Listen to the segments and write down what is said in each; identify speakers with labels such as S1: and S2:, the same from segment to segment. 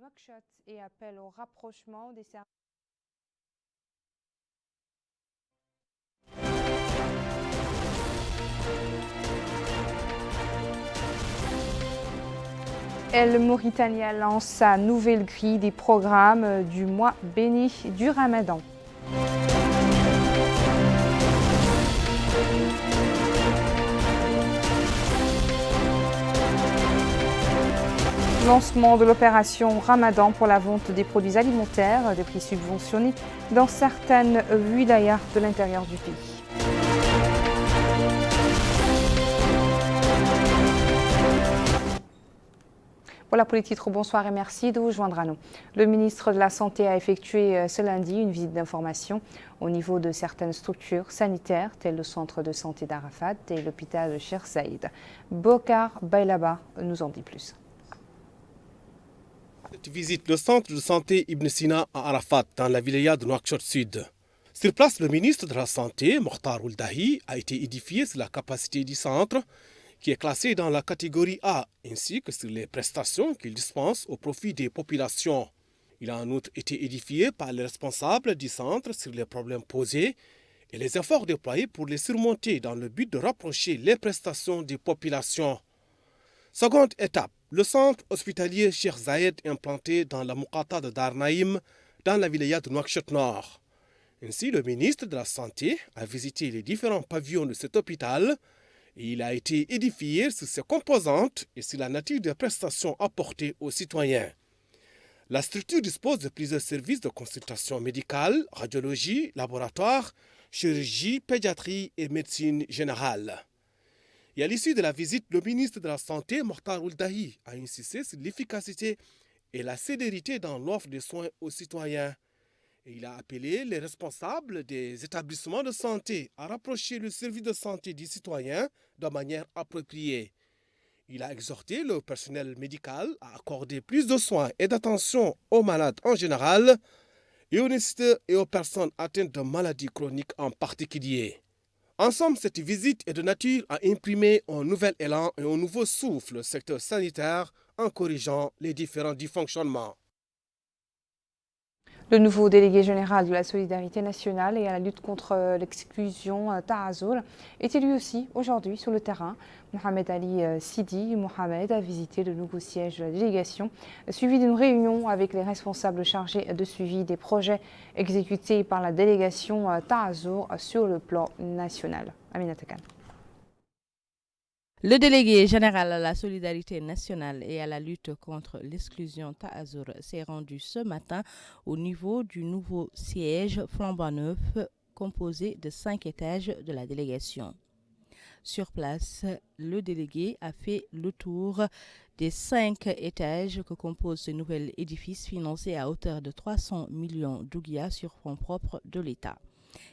S1: Nouakchott et appelle au rapprochement des services. El Mauritania lance sa nouvelle grille des programmes du mois béni du Ramadan. Lancement de l'opération Ramadan pour la vente des produits alimentaires, des prix subventionnés dans certaines wilayas de l'intérieur du pays. Voilà pour les titres, bonsoir et merci de vous joindre à nous. Le ministre de la Santé a effectué ce lundi une visite d'information au niveau de certaines structures sanitaires, telles le centre de santé d'Arafat et l'hôpital de Cheikh Zayed. Bokar Bailaba nous en dit plus.
S2: Cette visite le centre de santé Ibn Sina à Arafat, dans la wilaya de Nouakchott Sud. Sur place, le ministre de la Santé, Mokhtar Ould Dahi, a été édifié sur la capacité du centre, qui est classé dans la catégorie A, ainsi que sur les prestations qu'il dispense au profit des populations. Il a en outre été édifié par les responsables du centre sur les problèmes posés et les efforts déployés pour les surmonter dans le but de rapprocher les prestations des populations. Seconde étape, le centre hospitalier Cheikh Zayed implanté dans la Moukata de Darnaïm, dans la wilaya de Nouakchott Nord. Ainsi, le ministre de la Santé a visité les différents pavillons de cet hôpital et il a été édifié sur ses composantes et sur la nature des prestations apportées aux citoyens. La structure dispose de plusieurs services de consultation médicale, radiologie, laboratoire, chirurgie, pédiatrie et médecine générale. Et à l'issue de la visite, le ministre de la Santé, Mokhtar Ould Dahi, a insisté sur l'efficacité et la célérité dans l'offre de soins aux citoyens. Et il a appelé les responsables des établissements de santé à rapprocher le service de santé des citoyens de manière appropriée. Il a exhorté le personnel médical à accorder plus de soins et d'attention aux malades en général et aux nécessiteux et aux personnes atteintes de maladies chroniques en particulier. En somme, cette visite est de nature à imprimer un nouvel élan et un nouveau souffle au secteur sanitaire en corrigeant les différents dysfonctionnements.
S1: Le nouveau délégué général de la solidarité nationale et à la lutte contre l'exclusion, Tahazoul, était lui aussi aujourd'hui sur le terrain. Mohamed Ali Sidi Mohamed a visité le nouveau siège de la délégation, suivi d'une réunion avec les responsables chargés de suivi des projets exécutés par la délégation Tahazoul sur le plan national. Aminata Khan.
S3: Le délégué général à la solidarité nationale et à la lutte contre l'exclusion Tahazour s'est rendu ce matin au niveau du nouveau siège flambant neuf composé de 5 étages de la délégation. Sur place, le délégué a fait le tour des 5 étages que compose ce nouvel édifice financé à hauteur de 300 millions d'ouguias sur fonds propres de l'État.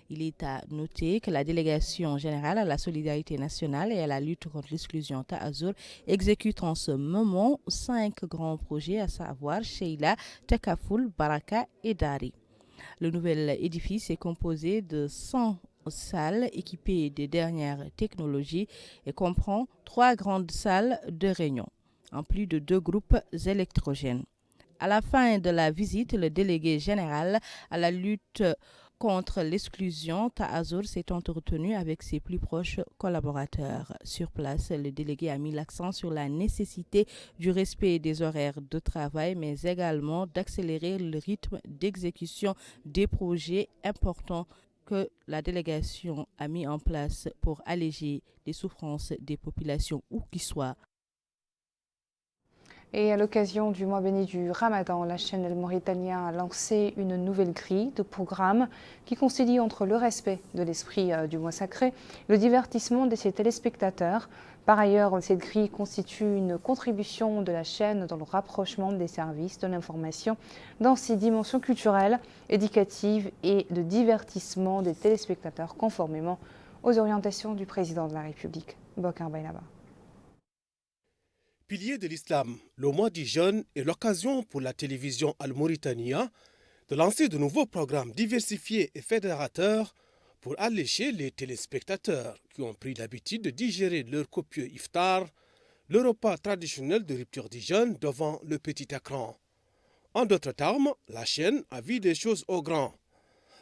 S3: Il est à noter que la délégation générale à la solidarité nationale et à la lutte contre l'exclusion Tahazour exécute en ce moment 5 grands projets, à savoir Sheila, Takafoul, Baraka et Dari. Le nouvel édifice est composé de 100 salles équipées des dernières technologies et comprend 3 grandes salles de réunion, en plus de 2 groupes électrogènes. À la fin de la visite, le délégué général à la lutte contre l'exclusion, Tahazour s'est entretenu avec ses plus proches collaborateurs. Sur place, le délégué a mis l'accent sur la nécessité du respect des horaires de travail, mais également d'accélérer le rythme d'exécution des projets importants que la délégation a mis en place pour alléger les souffrances des populations où qu'ils soient.
S1: Et à l'occasion du mois béni du Ramadan, la chaîne El Mauritania a lancé une nouvelle grille de programmes qui concilie entre le respect de l'esprit du mois sacré et le divertissement de ses téléspectateurs. Par ailleurs, cette grille constitue une contribution de la chaîne dans le rapprochement des services de l'information dans ses dimensions culturelles, éducatives et de divertissement des téléspectateurs conformément aux orientations du président de la République, Bokar Bailaba.
S2: Pilier de l'islam, le mois du jeûne est l'occasion pour la télévision Al Mauritania de lancer de nouveaux programmes diversifiés et fédérateurs pour allécher les téléspectateurs qui ont pris l'habitude de digérer leur copieux iftar, le repas traditionnel de rupture du jeûne devant le petit écran. En d'autres termes, la chaîne a vu des choses au grand.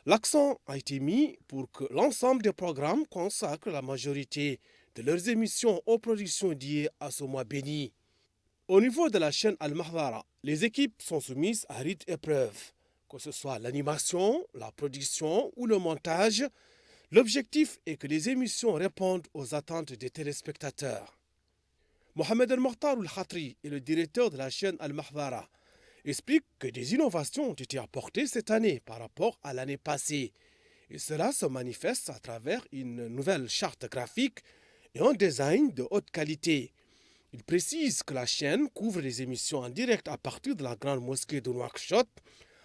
S2: L'accent a été mis pour que l'ensemble des programmes consacrent la majorité de leurs émissions aux productions liées à ce mois béni. Au niveau de la chaîne Al-Mahdara, les équipes sont soumises à rude épreuve. Que ce soit l'animation, la production ou le montage, l'objectif est que les émissions répondent aux attentes des téléspectateurs. Mohamed Al-Mokhtar Al-Khatri est le directeur de la chaîne Al-Mahdara, explique que des innovations ont été apportées cette année par rapport à l'année passée. Et cela se manifeste à travers une nouvelle charte graphique et un design de haute qualité. Il précise que la chaîne couvre les émissions en direct à partir de la grande mosquée de Nouakchott.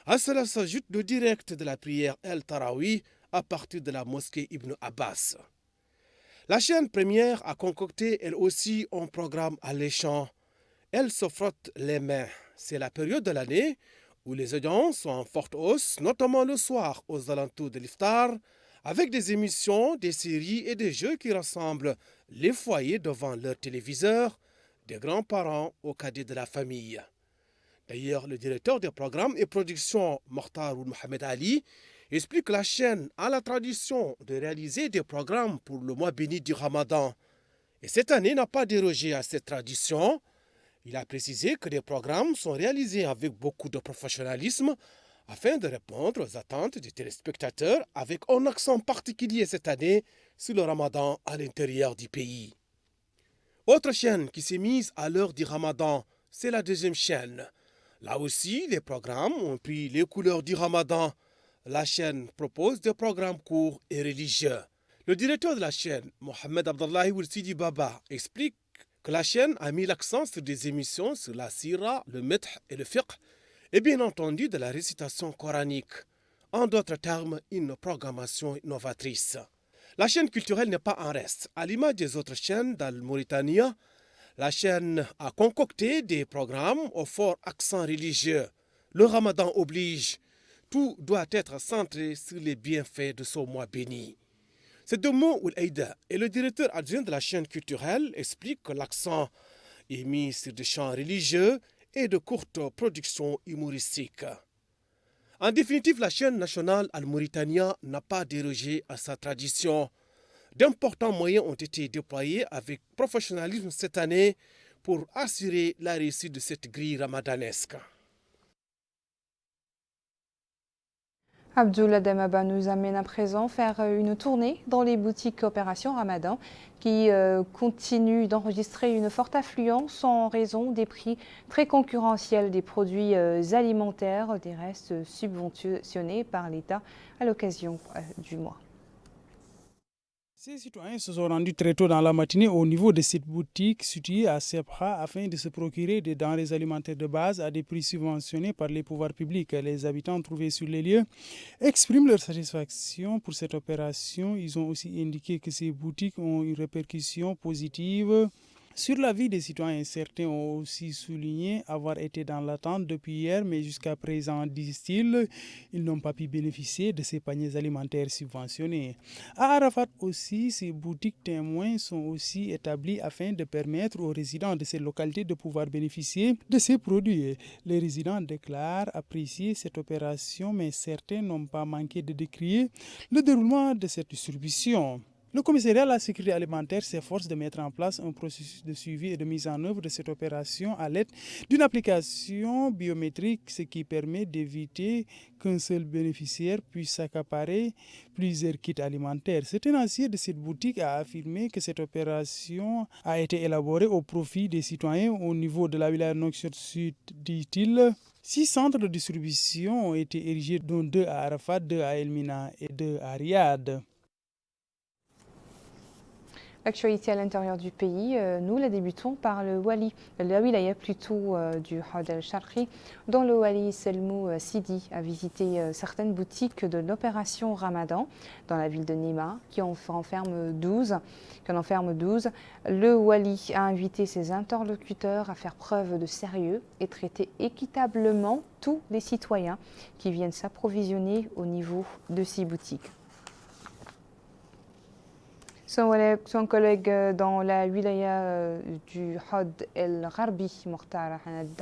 S2: À cela s'ajoute le direct de la prière El Tarawi à partir de la mosquée Ibn Abbas. La chaîne première a concocté elle aussi un programme alléchant. Elle se frotte les mains. C'est la période de l'année où les audiences sont en forte hausse, notamment le soir aux alentours de l'iftar, avec des émissions, des séries et des jeux qui rassemblent les foyers devant leur téléviseur, des grands-parents aux cadets de la famille. D'ailleurs, le directeur des programmes et productions, Mokhtar Mohamed Ali, explique que la chaîne a la tradition de réaliser des programmes pour le mois béni du Ramadan. Et cette année n'a pas dérogé à cette tradition. Il a précisé que les programmes sont réalisés avec beaucoup de professionnalisme afin de répondre aux attentes des téléspectateurs avec un accent particulier cette année sur le Ramadan à l'intérieur du pays. Autre chaîne qui s'est mise à l'heure du Ramadan, c'est la deuxième chaîne. Là aussi, les programmes ont pris les couleurs du Ramadan. La chaîne propose des programmes courts et religieux. Le directeur de la chaîne, Mohamed Abdallahi Sidi Baba, explique que la chaîne a mis l'accent sur des émissions sur la sira, le meth et le fiqh, et bien entendu de la récitation coranique. En d'autres termes, une programmation novatrice. La chaîne culturelle n'est pas en reste. À l'image des autres chaînes dans le Mauritanie, la chaîne a concocté des programmes au fort accent religieux. Le Ramadan oblige. Tout doit être centré sur les bienfaits de ce mois béni. C'est de mots où Aïda et le directeur adjoint de la chaîne culturelle expliquent que l'accent est mis sur des chants religieux et de courtes productions humoristiques. En définitive, la chaîne nationale Al-Mauritania n'a pas dérogé à sa tradition. D'importants moyens ont été déployés avec professionnalisme cette année pour assurer la réussite de cette grille ramadanesque.
S1: Abdoul Demaba nous amène à présent faire une tournée dans les boutiques Opération Ramadan qui continuent d'enregistrer une forte affluence en raison des prix très concurrentiels des produits alimentaires, des restes subventionnés par l'État à l'occasion du mois.
S4: Ces citoyens se sont rendus très tôt dans la matinée au niveau de cette boutique située à Sebra afin de se procurer des denrées alimentaires de base à des prix subventionnés par les pouvoirs publics. Les habitants trouvés sur les lieux expriment leur satisfaction pour cette opération. Ils ont aussi indiqué que ces boutiques ont une répercussion positive sur la vie des citoyens. Certains ont aussi souligné avoir été dans l'attente depuis hier, mais jusqu'à présent, disent-ils, ils n'ont pas pu bénéficier de ces paniers alimentaires subventionnés. À Arafat aussi, ces boutiques témoins sont aussi établies afin de permettre aux résidents de ces localités de pouvoir bénéficier de ces produits. Les résidents déclarent apprécier cette opération, mais certains n'ont pas manqué de décrier le déroulement de cette distribution. Le commissariat à la sécurité alimentaire s'efforce de mettre en place un processus de suivi et de mise en œuvre de cette opération à l'aide d'une application biométrique, ce qui permet d'éviter qu'un seul bénéficiaire puisse s'accaparer plusieurs kits alimentaires. Ce tenancier de cette boutique a affirmé que cette opération a été élaborée au profit des citoyens au niveau de la wilaya Nouakchott Sud, dit-il. 6 centres de distribution ont été érigés, dont 2 à Arafat, 2 à Elmina et 2 à Riyad.
S1: L'actualité à l'intérieur du pays, nous la débutons par la wilaya plutôt du Had el-Sharqi, dont le wali Selmou Sidi a visité certaines boutiques de l'opération Ramadan dans la ville de Nima, qui en enferme 12. Le wali a invité ses interlocuteurs à faire preuve de sérieux et traiter équitablement tous les citoyens qui viennent s'approvisionner au niveau de ces boutiques. Son collègue dans la wilaya du Had el-Gharbi, Mokhtar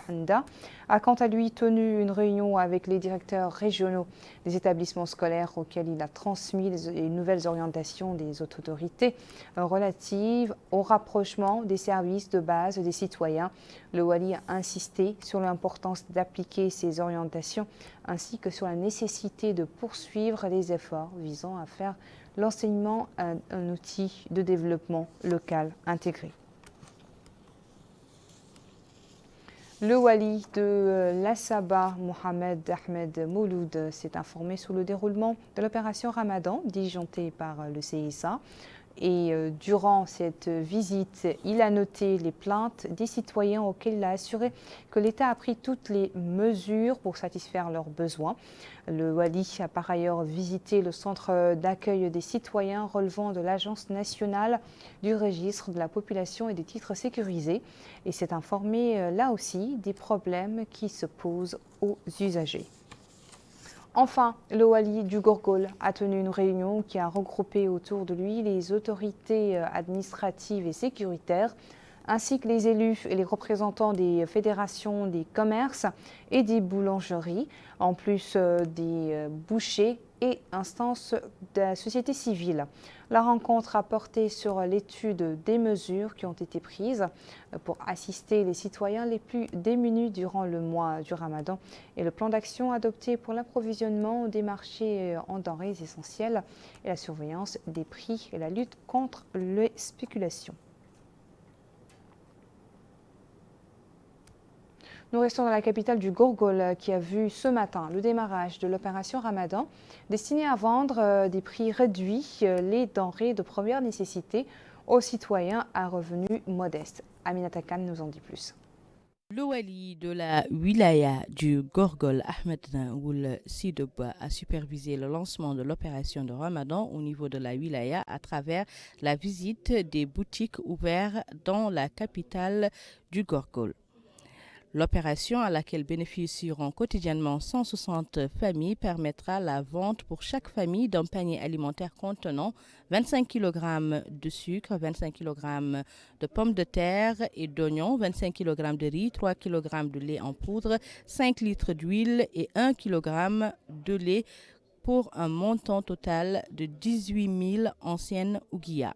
S1: Handa, a quant à lui tenu une réunion avec les directeurs régionaux des établissements scolaires auxquels il a transmis les nouvelles orientations des autorités relatives au rapprochement des services de base des citoyens. Le Wali a insisté sur l'importance d'appliquer ces orientations ainsi que sur la nécessité de poursuivre les efforts visant à faire l'enseignement un outil de développement local intégré. Le wali de l'Assaba, Mohamed Ahmed Mouloud, s'est informé sur le déroulement de l'opération Ramadan, diligentée par le CSA. Et durant cette visite, il a noté les plaintes des citoyens auxquels il a assuré que l'État a pris toutes les mesures pour satisfaire leurs besoins. Le wali a par ailleurs visité le centre d'accueil des citoyens relevant de l'Agence nationale du registre de la population et des titres sécurisés et s'est informé là aussi des problèmes qui se posent aux usagers. Enfin, le wali du Gorgol a tenu une réunion qui a regroupé autour de lui les autorités administratives et sécuritaires, ainsi que les élus et les représentants des fédérations des commerces et des boulangeries, en plus des bouchers et instances de la société civile. La rencontre a porté sur l'étude des mesures qui ont été prises pour assister les citoyens les plus démunis durant le mois du Ramadan et le plan d'action adopté pour l'approvisionnement des marchés en denrées essentielles et la surveillance des prix et la lutte contre les spéculations. Nous restons dans la capitale du Gorgol qui a vu ce matin le démarrage de l'opération Ramadan destinée à vendre des prix réduits les denrées de première nécessité aux citoyens à revenus modestes. Aminata Khan nous en dit plus.
S3: Le wali de la wilaya du Gorgol, Ahmed Oul Sidouba, a supervisé le lancement de l'opération de Ramadan au niveau de la wilaya à travers la visite des boutiques ouvertes dans la capitale du Gorgol. L'opération à laquelle bénéficieront quotidiennement 160 familles permettra la vente pour chaque famille d'un panier alimentaire contenant 25 kg de sucre, 25 kg de pommes de terre et d'oignons, 25 kg de riz, 3 kg de lait en poudre, 5 litres d'huile et 1 kg de lait pour un montant total de 18 000 anciennes ouguiyas.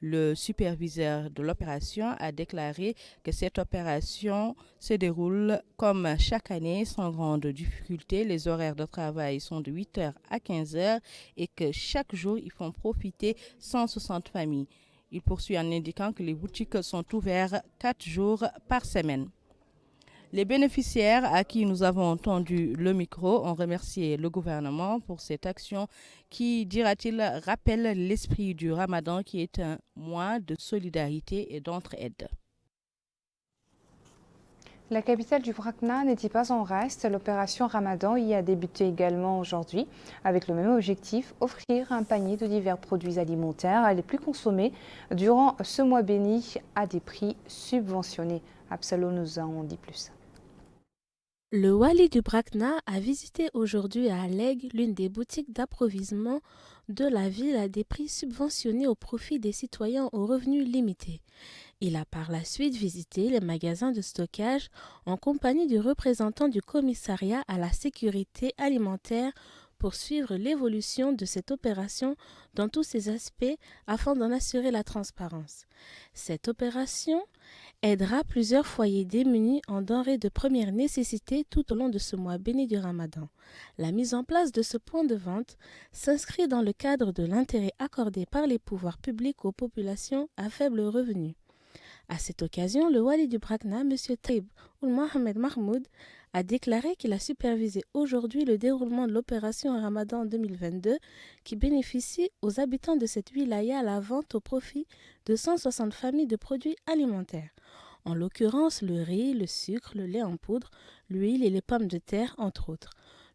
S3: Le superviseur de l'opération a déclaré que cette opération se déroule comme chaque année sans grande difficulté. Les horaires de travail sont de 8h à 15h et que chaque jour, ils font profiter 160 familles. Il poursuit en indiquant que les boutiques sont ouvertes 4 jours par semaine. Les bénéficiaires à qui nous avons tendu le micro ont remercié le gouvernement pour cette action qui, dira-t-il, rappelle l'esprit du Ramadan qui est un mois de solidarité et d'entraide.
S1: La capitale du Brakna n'était pas en reste. L'opération Ramadan y a débuté également aujourd'hui avec le même objectif, offrir un panier de divers produits alimentaires les plus consommés durant ce mois béni à des prix subventionnés. Absalo nous en dit plus.
S5: Le wali du Brakna a visité aujourd'hui à Alleg l'une des boutiques d'approvisionnement de la ville à des prix subventionnés au profit des citoyens aux revenus limités. Il a par la suite visité les magasins de stockage en compagnie du représentant du commissariat à la sécurité alimentaire pour suivre l'évolution de cette opération dans tous ses aspects afin d'en assurer la transparence. Cette opération aidera plusieurs foyers démunis en denrées de première nécessité tout au long de ce mois béni du Ramadan. La mise en place de ce point de vente s'inscrit dans le cadre de l'intérêt accordé par les pouvoirs publics aux populations à faible revenu. À cette occasion, le wali du Brakna, M. Taïb Ould Mohamed Mahmoud, a déclaré qu'il a supervisé aujourd'hui le déroulement de l'opération Ramadan 2022 qui bénéficie aux habitants de cette wilaya à la vente au profit de 160 familles de produits alimentaires, en l'occurrence le riz, le sucre, le lait en poudre, l'huile et les pommes de terre, entre autres.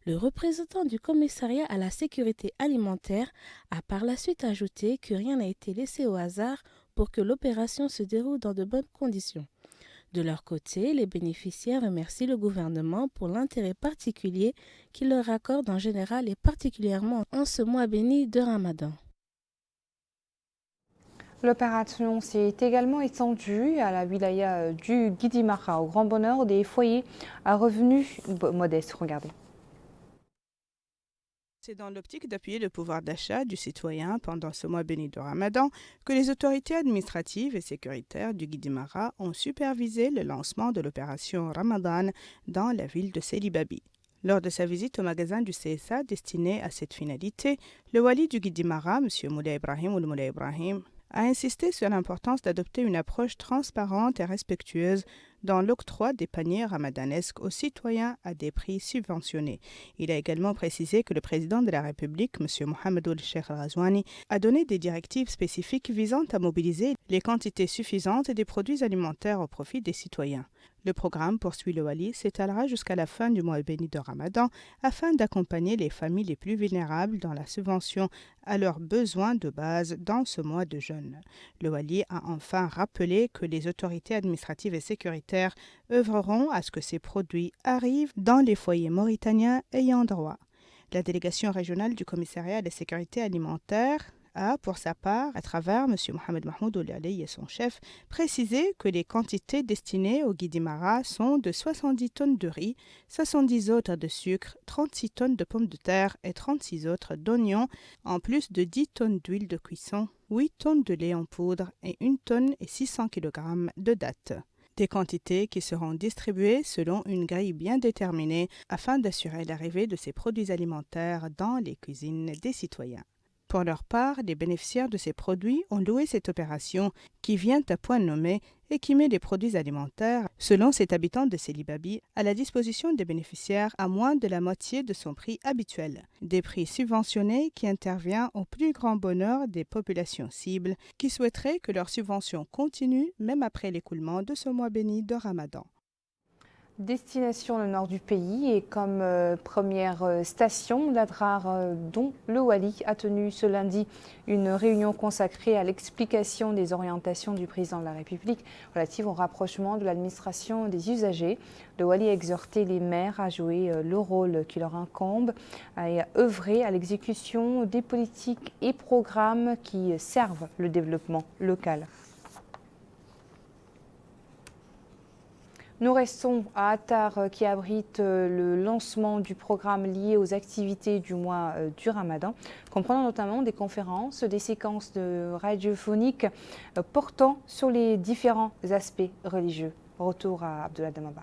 S5: Le représentant du commissariat à la sécurité alimentaire a par la suite ajouté que rien n'a été laissé au hasard pour que l'opération se déroule dans de bonnes conditions. De leur côté, les bénéficiaires remercient le gouvernement pour l'intérêt particulier qu'il leur accorde en général et particulièrement en ce mois béni de Ramadan.
S1: L'opération s'est également étendue à la wilaya du Guidimara, au grand bonheur des foyers à revenus modestes. Regardez.
S6: C'est dans l'optique d'appuyer le pouvoir d'achat du citoyen pendant ce mois béni de Ramadan que les autorités administratives et sécuritaires du Guidimara ont supervisé le lancement de l'opération Ramadan dans la ville de Selibabi. Lors de sa visite au magasin du CSA destiné à cette finalité, le wali du Guidimara, M. Moulay Ibrahim ou Moulay Ibrahim, a insisté sur l'importance d'adopter une approche transparente et respectueuse dans l'octroi des paniers ramadanesques aux citoyens à des prix subventionnés. Il a également précisé que le président de la République, M. Mohamedoul Cheikh Al-Ghazouani, a donné des directives spécifiques visant à mobiliser les quantités suffisantes des produits alimentaires au profit des citoyens. Le programme, poursuit le wali, s'étalera jusqu'à la fin du mois béni de Ramadan afin d'accompagner les familles les plus vulnérables dans la subvention à leurs besoins de base dans ce mois de jeûne. Le wali a enfin rappelé que les autorités administratives et sécuritaires œuvreront à ce que ces produits arrivent dans les foyers mauritaniens ayant droit. La délégation régionale du commissariat à la sécurité alimentaire a, pour sa part, à travers M. Mohamed Mahmoud Ouliali et son chef, précisé que les quantités destinées au Guidimara sont de 70 tonnes de riz, 70 autres de sucre, 36 tonnes de pommes de terre et 36 autres d'oignons, en plus de 10 tonnes d'huile de cuisson, 8 tonnes de lait en poudre et 1 tonne et 600 kg de dattes. Des quantités qui seront distribuées selon une grille bien déterminée afin d'assurer l'arrivée de ces produits alimentaires dans les cuisines des citoyens. Pour leur part, les bénéficiaires de ces produits ont loué cette opération qui vient à point nommé et qui met les produits alimentaires, selon cet habitant de Selibabi, à la disposition des bénéficiaires à moins de la moitié de son prix habituel. Des prix subventionnés qui interviennent au plus grand bonheur des populations cibles qui souhaiteraient que leur subvention continue même après l'écoulement de ce mois béni de Ramadan.
S1: Destination le nord du pays et comme première station, l'Adrar dont le Wali a tenu ce lundi une réunion consacrée à l'explication des orientations du président de la République relatives au rapprochement de l'administration des usagers. Le Wali a exhorté les maires à jouer le rôle qui leur incombe et à œuvrer à l'exécution des politiques et programmes qui servent le développement local. Nous restons à Attar qui abrite le lancement du programme lié aux activités du mois du Ramadan, comprenant notamment des conférences, des séquences de radiophoniques portant sur les différents aspects religieux. Retour à Abdullah Damaba.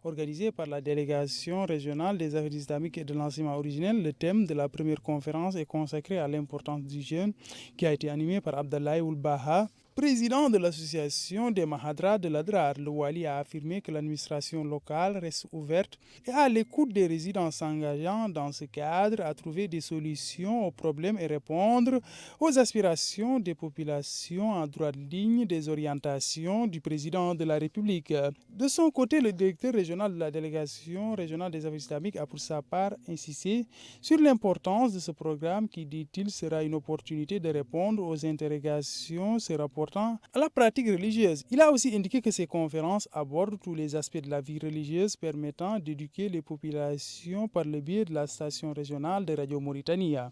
S4: Organisé par la délégation régionale des affaires islamiques et de l'enseignement originel, le thème de la première conférence est consacré à l'importance du jeûne qui a été animé par Abdallah Oul-Baha, président de l'association des Mahadras de l'Adrar. Le Wali a affirmé que l'administration locale reste ouverte et à l'écoute des résidents s'engageant dans ce cadre à trouver des solutions aux problèmes et répondre aux aspirations des populations en droite ligne des orientations du président de la République. De son côté, le directeur régional de la délégation régionale des affaires islamiques a pour sa part insisté sur l'importance de ce programme qui, dit-il, sera une opportunité de répondre aux interrogations se rapportant à la pratique religieuse. Il a aussi indiqué que ces conférences abordent tous les aspects de la vie religieuse permettant d'éduquer les populations par le biais de la station régionale de Radio Mauritania.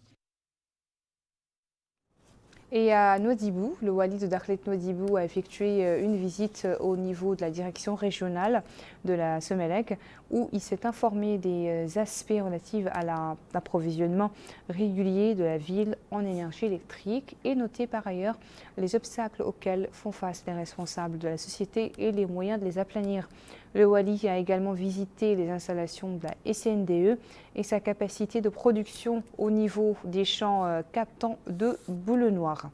S1: Et à Nouadhibou, le Wali de Dakhlet Nouadhibou a effectué une visite au niveau de la direction régionale de la Semelec où il s'est informé des aspects relatifs à l'approvisionnement régulier de la ville en énergie électrique et noté par ailleurs les obstacles auxquels font face les responsables de la société et les moyens de les aplanir. Le Wali a également visité les installations de la SNDE et sa capacité de production au niveau des champs captants de boules noires.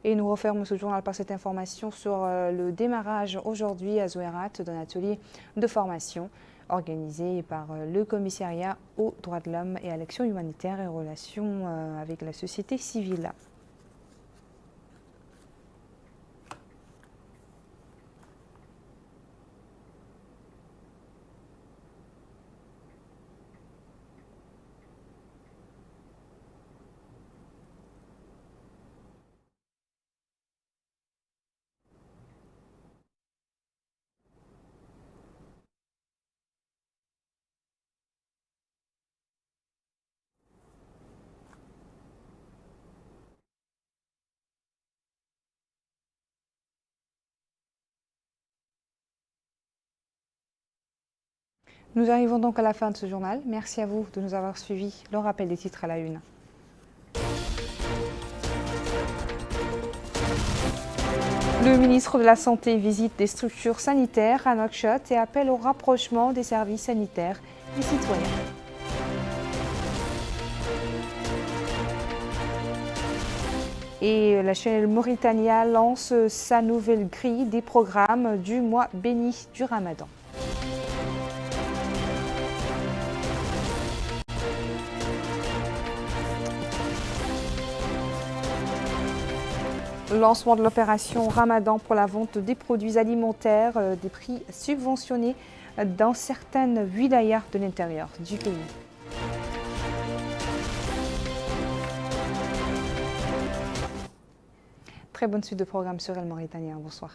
S1: Et nous refermons ce journal par cette information sur le démarrage aujourd'hui à Zouérat d'un atelier de formation organisé par le commissariat aux droits de l'homme et à l'action humanitaire et aux relations avec la société civile. Nous arrivons donc à la fin de ce journal. Merci à vous de nous avoir suivis. Le rappel des titres à la une. Le ministre de la Santé visite des structures sanitaires à Nouakchott et appelle au rapprochement des services sanitaires et citoyens. Et la chaîne Mauritania lance sa nouvelle grille des programmes du mois béni du Ramadan. Lancement de l'opération Ramadan pour la vente des produits alimentaires, des prix subventionnés dans certaines wilayas de l'intérieur du pays. Très bonne suite de programme sur El Mauritanien. Bonsoir.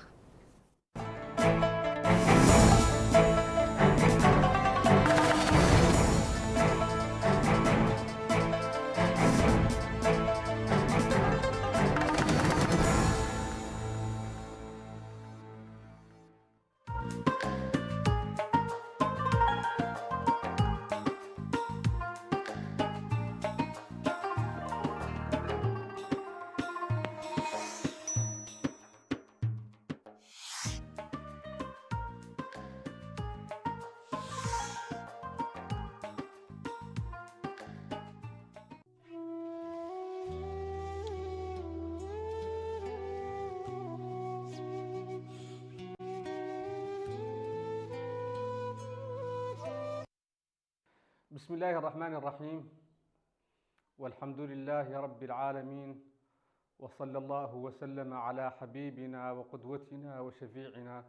S7: بسم الله الرحمن الرحيم والحمد لله رب العالمين وصلى الله وسلم على حبيبنا وقدوتنا وشفيعنا